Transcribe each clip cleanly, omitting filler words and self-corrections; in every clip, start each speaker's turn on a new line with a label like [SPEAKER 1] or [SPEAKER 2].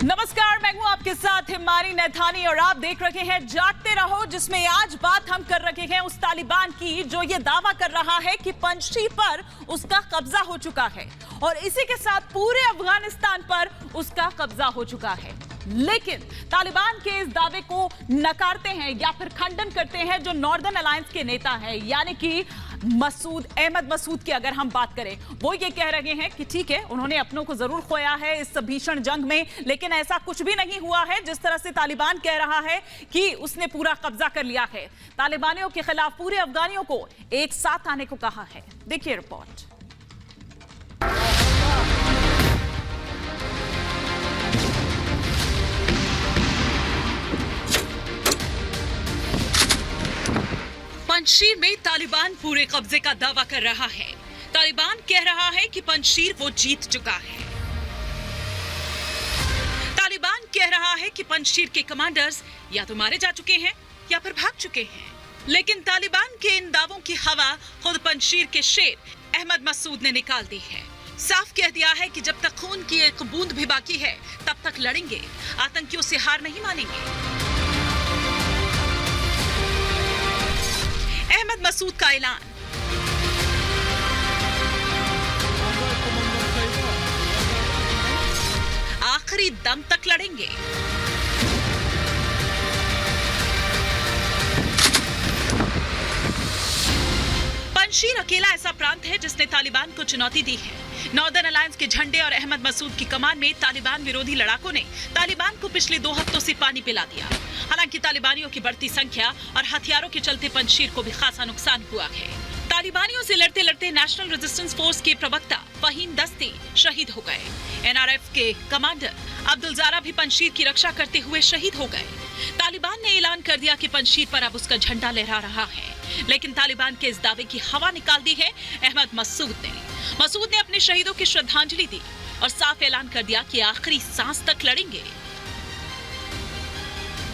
[SPEAKER 1] नमस्कार, मैं हूं आपके साथ हिमानी नैथानी और आप देख रहे हैं जागते रहो, जिसमें आज बात हम कर रहे हैं उस तालिबान की जो ये दावा कर रहा है कि पंजशीर पर उसका कब्जा हो चुका है और इसी के साथ पूरे अफगानिस्तान पर उसका कब्जा हो चुका है। लेकिन तालिबान के इस दावे को नकारते हैं या फिर खंडन करते हैं जो नॉर्दर्न अलायंस के नेता हैं, यानी कि अहमद मसूद की अगर हम बात करें, वो ये कह रहे हैं कि ठीक है, उन्होंने अपनों को जरूर खोया है इस भीषण जंग में, लेकिन ऐसा कुछ भी नहीं हुआ है जिस तरह से तालिबान कह रहा है कि उसने पूरा कब्जा कर लिया है। तालिबानियों के खिलाफ पूरे अफगानियों को एक साथ आने को कहा है। देखिए रिपोर्ट। पंजशीर में तालिबान पूरे कब्जे का दावा कर रहा है। तालिबान कह रहा है कि पंजशीर वो जीत चुका है। तालिबान कह रहा है कि पंजशीर के कमांडर्स या तो मारे जा चुके हैं या फिर भाग चुके हैं। लेकिन तालिबान के इन दावों की हवा खुद पंजशीर के शेर अहमद मसूद ने निकाल दी है। साफ कह दिया है कि जब तक खून की एक बूंद भी बाकी है तब तक लड़ेंगे, आतंकियों से हार नहीं मानेंगे। अहमद मसूद का ऐलान। आखिरी दम तक लड़ेंगे। पंजशीर अकेला ऐसा प्रांत है जिसने तालिबान को चुनौती दी है। नॉर्दर्न अलायंस के झंडे और अहमद मसूद की कमान में तालिबान विरोधी लड़ाकों ने तालिबान को पिछले 2 हफ्तों से पानी पिला दिया। हालांकि तालिबानियों की बढ़ती संख्या और हथियारों के चलते पंजशीर को भी खासा नुकसान हुआ है। तालिबानियों से लड़ते लड़ते नेशनल रेजिस्टेंस फोर्स के प्रवक्ता फहीम दस्ती शहीद हो गए। एनआरएफ के कमांडर अब्दुल ज़ारा भी पंजशीर की रक्षा करते हुए शहीद हो गए। तालिबान ने ऐलान कर दिया कि पंजशीर पर अब उसका झंडा लहरा रहा है, लेकिन तालिबान के इस दावे की हवा निकाल दी है अहमद मसूद ने। मसूद ने अपने शहीदों की श्रद्धांजलि दी और साफ ऐलान कर दिया कि आखिरी सांस तक लड़ेंगे।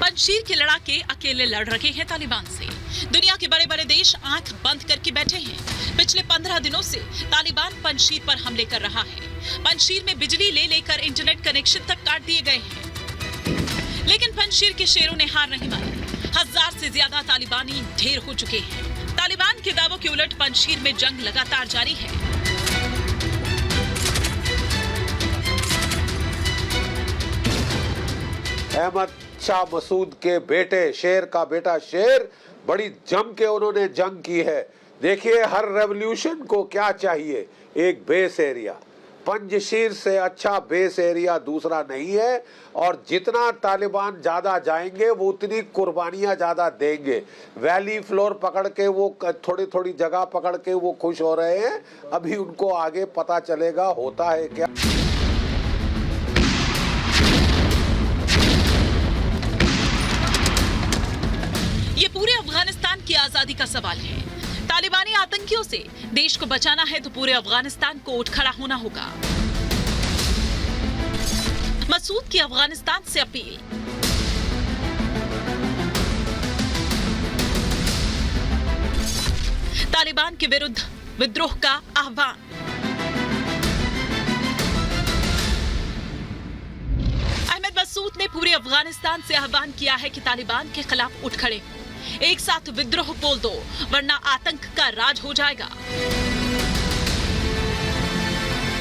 [SPEAKER 1] पंजशीर के लड़ाके अकेले लड़ रहे हैं तालिबान से। दुनिया के बड़े बड़े देश आंख बंद करके बैठे हैं। पिछले 15 दिनों से तालिबान पंजशीर पर हमले कर रहा है। पंजशीर में बिजली ले लेकर इंटरनेट कनेक्शन तक काट दिए गए हैं, लेकिन पंजशीर के शेरों ने हार नहीं मानी। 1000 से ज्यादा तालिबानी ढेर हो चुके हैं। तालिबान के दावों के उलट पंजशीर में जंग लगातार जारी है।
[SPEAKER 2] अहमद शाह मसूद के बेटे, शेर का बेटा शेर, बड़ी जम के उन्होंने जंग की है। देखिए, हर रेवोल्यूशन को क्या चाहिए? एक बेस एरिया। पंजशीर से अच्छा बेस एरिया दूसरा नहीं है, और जितना तालिबान ज़्यादा जाएंगे वो उतनी कुर्बानियाँ ज़्यादा देंगे। वैली फ्लोर पकड़ के वो थोड़ी थोड़ी जगह पकड़ के वो खुश हो रहे हैं। अभी उनको आगे पता चलेगा होता है क्या।
[SPEAKER 1] ये पूरे अफगानिस्तान की आजादी का सवाल है। तालिबानी आतंकियों से देश को बचाना है तो पूरे अफगानिस्तान को उठ खड़ा होना होगा। मसूद की अफगानिस्तान से अपील। तालिबान के विरुद्ध विद्रोह का आह्वान। अहमद मसूद ने पूरे अफगानिस्तान से आह्वान किया है कि तालिबान के खिलाफ उठ खड़े हों। एक साथ विद्रोह बोल दो, वरना आतंक का राज हो जाएगा।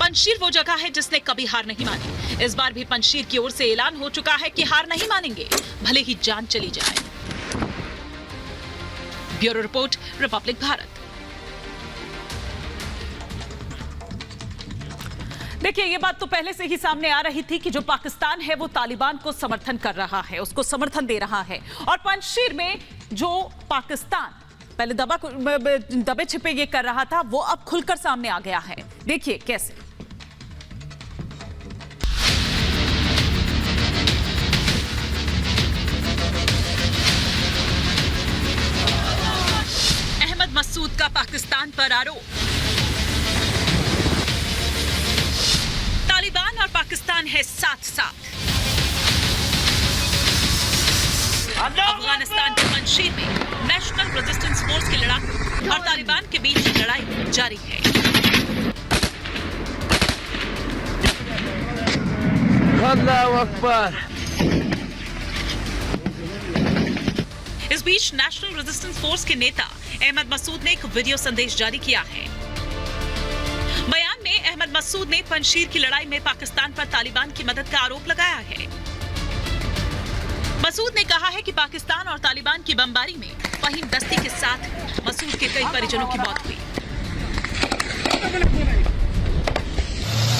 [SPEAKER 1] पंजशीर वो जगह है जिसने कभी हार नहीं मानी। इस बार भी पंजशीर की ओर से ऐलान हो चुका है कि हार नहीं मानेंगे, भले ही जान चली जाए। Bureau report, Republic Bharat. देखिए, ये बात तो पहले से ही सामने आ रही थी कि जो पाकिस्तान है वो तालिबान को समर्थन कर रहा है, उसको समर्थन दे रहा है। और पंजशीर में जो पाकिस्तान पहले दबे छिपे ये कर रहा था, वो अब खुलकर सामने आ गया है। देखिए कैसे। अहमद मसूद का पाकिस्तान पर आरोप। तालिबान और पाकिस्तान है साथ साथ। अफगानिस्तान के पंजशीर में नेशनल रेजिस्टेंस फोर्स के लड़ाकों और तालिबान के बीच लड़ाई जारी है।
[SPEAKER 3] अल्लाहू अकबर।
[SPEAKER 1] इस बीच नेशनल रेजिस्टेंस फोर्स के नेता अहमद मसूद ने एक वीडियो संदेश जारी किया है। बयान में अहमद मसूद ने पंजशीर की लड़ाई में पाकिस्तान पर तालिबान की मदद का आरोप लगाया है। मसूद ने कहा है कि पाकिस्तान और तालिबान की बमबारी में फहीम दस्ती के साथ मसूद के कई परिजनों की मौत हुई।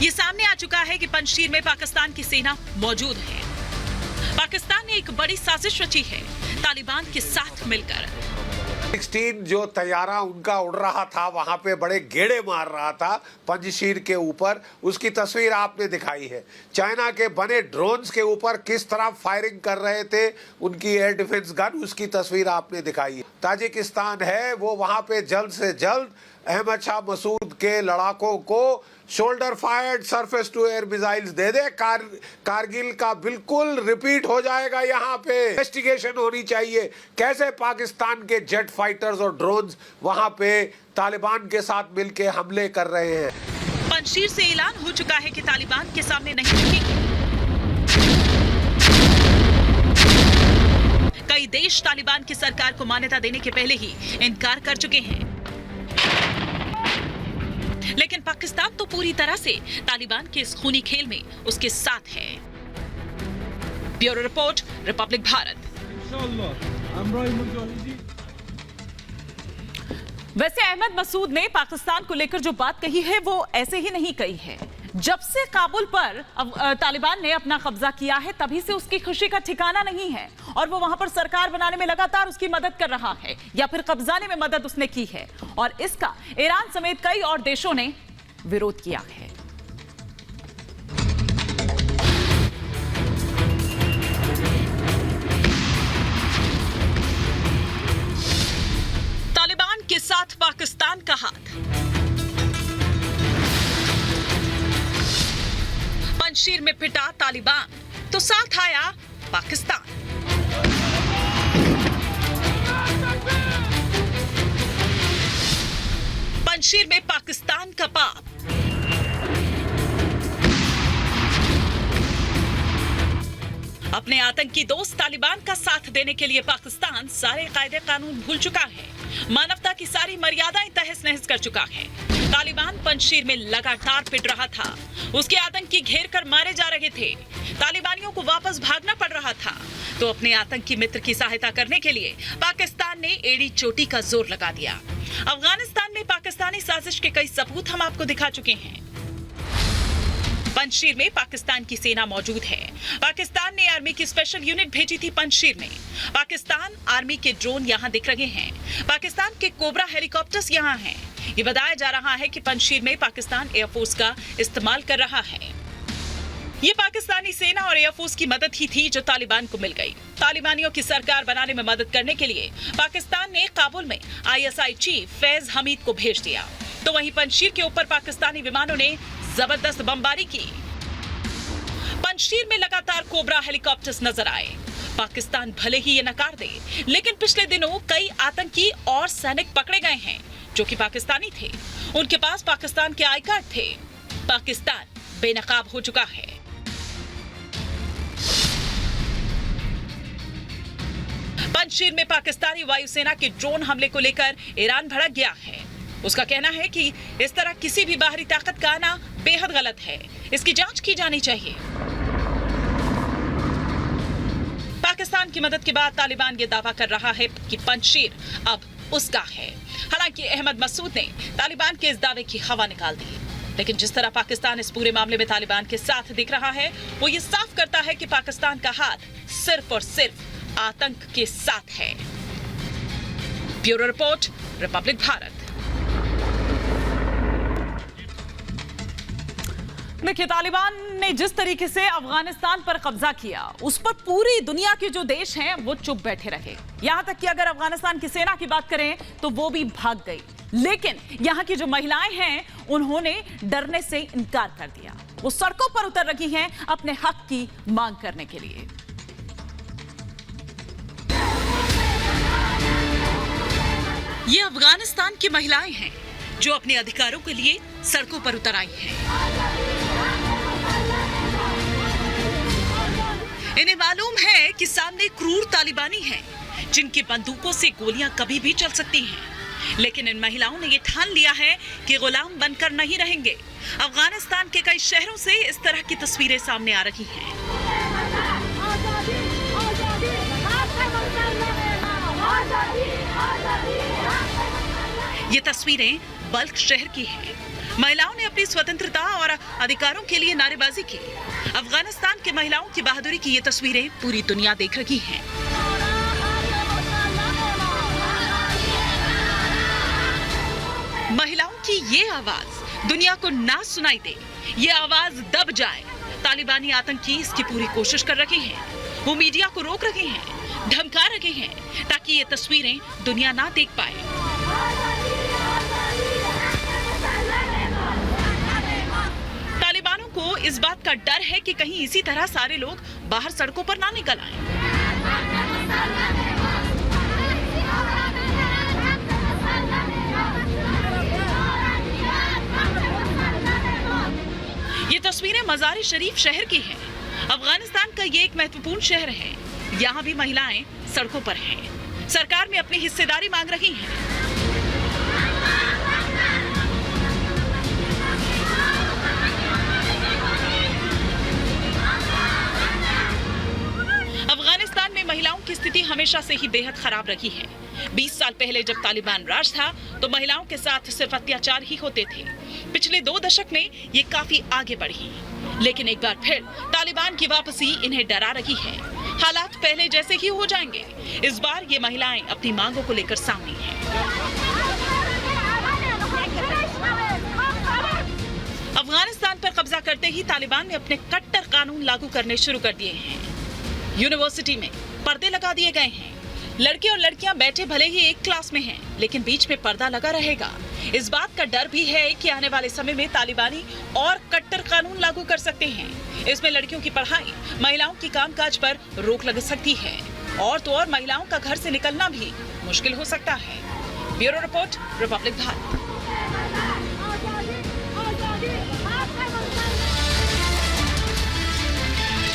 [SPEAKER 1] ये सामने आ चुका है कि पंजशीर में पाकिस्तान की सेना मौजूद है। पाकिस्तान ने एक बड़ी साजिश रची है तालिबान के साथ मिलकर।
[SPEAKER 2] 16 जो तैयारा उनका उड़ रहा था, वहां पे बड़े गेड़े मार रहा था पंजशीर के ऊपर, उसकी तस्वीर आपने दिखाई है। चाइना के बने ड्रोन्स के ऊपर किस तरह फायरिंग कर रहे थे उनकी एयर डिफेंस गन, उसकी तस्वीर आपने दिखाई है। ताजिकिस्तान है वो वहां पे जल्द से जल्द अहमद शाह मसूद के लड़ाकों को shoulder fired surface to air missiles दे दे। कारगिल का बिल्कुल रिपीट हो जाएगा। यहाँ पे इन्वेस्टिगेशन होनी चाहिए कैसे पाकिस्तान के जेट फाइटर्स और ड्रोन्स वहां पे तालिबान के साथ मिलके हमले कर रहे हैं।
[SPEAKER 1] पंजशीर से ऐलान हो चुका है कि तालिबान के सामने नहीं झुकेंगे। कई देश तालिबान की सरकार को मान्यता देने के पहले ही इनकार कर चुके हैं, लेकिन पाकिस्तान तो पूरी तरह से तालिबान के इस खूनी खेल में उसके साथ है। Bureau report, Republic Bharat. वैसे अहमद मसूद ने पाकिस्तान को लेकर जो बात कही है वो ऐसे ही नहीं कही है। जब से काबुल पर तालिबान ने अपना कब्जा किया है तभी से उसकी खुशी का ठिकाना नहीं है और वो वहां पर सरकार बनाने में लगातार उसकी मदद कर रहा है या फिर कब्जाने में मदद उसने की है और इसका ईरान समेत कई और देशों ने विरोध किया है। तालिबान के साथ पाकिस्तान का हाथ। पंजशीर में पिटा तालिबान तो साथ आया पाकिस्तान। पंजशीर में पाकिस्तान का पाप। अपने आतंकी दोस्त तालिबान का साथ देने के लिए पाकिस्तान सारे कायदे कानून भूल चुका है, मानवता की सारी मर्यादाएं तहस नहस कर चुका है। तालिबान पंजशीर में लगातार पिट रहा था, उसके आतंकी घेर कर मारे जा रहे थे, तालिबानियों को वापस भागना पड़ रहा था, तो अपने आतंकी मित्र की सहायता करने के लिए पाकिस्तान ने एड़ी चोटी का जोर लगा दिया। अफगानिस्तान में पाकिस्तानी साजिश के कई सबूत हम आपको दिखा चुके हैं। पंजशीर में पाकिस्तान की सेना मौजूद है। पाकिस्तान ने आर्मी की स्पेशल यूनिट भेजी थी पंजशीर में। पाकिस्तान आर्मी के ड्रोन यहां दिख रहे हैं। पाकिस्तान के कोबरा हेलीकॉप्टर्स यहां हैं। ये बताया जा रहा है कि पंजशीर में पाकिस्तान एयरफोर्स का इस्तेमाल कर रहा है। ये पाकिस्तानी सेना और एयरफोर्स की मदद ही थी जो तालिबान को मिल गई। तालिबानियों की सरकार बनाने में मदद करने के लिए पाकिस्तान ने काबुल में ISI चीफ फैज हमीद को भेज दिया, तो वहीं पंजशीर के ऊपर पाकिस्तानी विमानों ने जबरदस्त बमबारी की। पंजशीर में लगातार कोबरा हेलीकॉप्टर्स नजर आए। पाकिस्तान भले ही ये नकार दे, लेकिन पिछले दिनों कई आतंकी और सैनिक पकड़े गए हैं जो कि पाकिस्तानी थे। उनके पास पाकिस्तान के आई कार्ड थे। पाकिस्तान बेनकाब हो चुका है। पंजशीर में पाकिस्तानी वायुसेना के ड्रोन हमले को लेकर ईरान भड़क गया है। उसका कहना है कि इस तरह किसी भी बाहरी ताकत का आना बेहद गलत है, इसकी जांच की जानी चाहिए। पाकिस्तान की मदद के बाद तालिबान ये दावा कर रहा है कि पंजशीर अब उसका है। हालांकि अहमद मसूद ने तालिबान के इस दावे की हवा निकाल दी, लेकिन जिस तरह पाकिस्तान इस पूरे मामले में तालिबान के साथ दिख रहा है, वो ये साफ करता है कि पाकिस्तान का हाथ सिर्फ और सिर्फ आतंक के साथ है। Bureau report, Republic Bharat. देखिए, तालिबान ने जिस तरीके से अफगानिस्तान पर कब्जा किया, उस पर पूरी दुनिया के जो देश हैं वो चुप बैठे रहे। यहां तक कि अगर अफगानिस्तान की सेना की बात करें तो वो भी भाग गई। लेकिन यहां की जो महिलाएं हैं उन्होंने डरने से इनकार कर दिया। वो सड़कों पर उतर रही हैं अपने हक की मांग करने के लिए। ये अफगानिस्तान की महिलाएं हैं जो अपने अधिकारों के लिए सड़कों पर उतर आई हैं। इन्हें मालूम है कि सामने क्रूर तालिबानी हैं, जिनकी बंदूकों से गोलियां कभी भी चल सकती हैं। लेकिन इन महिलाओं ने ये ठान लिया है कि गुलाम बनकर नहीं रहेंगे। अफगानिस्तान के कई शहरों से इस तरह की तस्वीरें सामने आ रही हैं। ये तस्वीरें बल्ख शहर की हैं। महिलाओं ने अपनी स्वतंत्रता और अधिकारों के लिए नारेबाजी की। अफगानिस्तान की महिलाओं की बहादुरी की ये तस्वीरें पूरी दुनिया देख रही है। महिलाओं की ये आवाज दुनिया को ना सुनाई दे, ये आवाज दब जाए। तालिबानी आतंकी इसकी पूरी कोशिश कर रहे हैं। वो मीडिया को रोक रहे हैं, धमका रहे हैं, ताकि ये तस्वीरें दुनिया ना देख पाए। तालिबानों को इस बात का डर है कि कहीं इसी तरह सारे लोग बाहर सड़कों पर ना निकल आएं। ये तस्वीरें मज़ार-ए शरीफ शहर की हैं। अफगानिस्तान का ये एक महत्वपूर्ण शहर है। यहाँ भी महिलाएं सड़कों पर हैं। सरकार में अपनी हिस्सेदारी मांग रही हैं। अफगानिस्तान में महिलाओं की स्थिति हमेशा से ही बेहद खराब रही है। 20 साल पहले जब तालिबान राज था तो महिलाओं के साथ सिर्फ अत्याचार ही होते थे। पिछले 2 दशक में ये काफी आगे बढ़ी, लेकिन एक बार फिर तालिबान की वापसी इन्हें डरा रही है। हालात पहले जैसे ही हो जाएंगे। इस बार ये महिलाएं अपनी मांगों को लेकर सामने हैं। अफगानिस्तान पर कब्जा करते ही तालिबान ने अपने कट्टर कानून लागू करने शुरू कर दिए हैं। यूनिवर्सिटी में पर्दे लगा दिए गए हैं। लड़के और लड़कियां बैठे भले ही एक क्लास में हैं, लेकिन बीच में पर्दा लगा रहेगा। इस बात का डर भी है कि आने वाले समय में तालिबानी और कट्टर कानून लागू कर सकते हैं। इसमें लड़कियों की पढ़ाई, महिलाओं की कामकाज पर रोक लग सकती है, और तो और महिलाओं का घर से निकलना भी मुश्किल हो सकता है। Bureau report, Republic Bharat.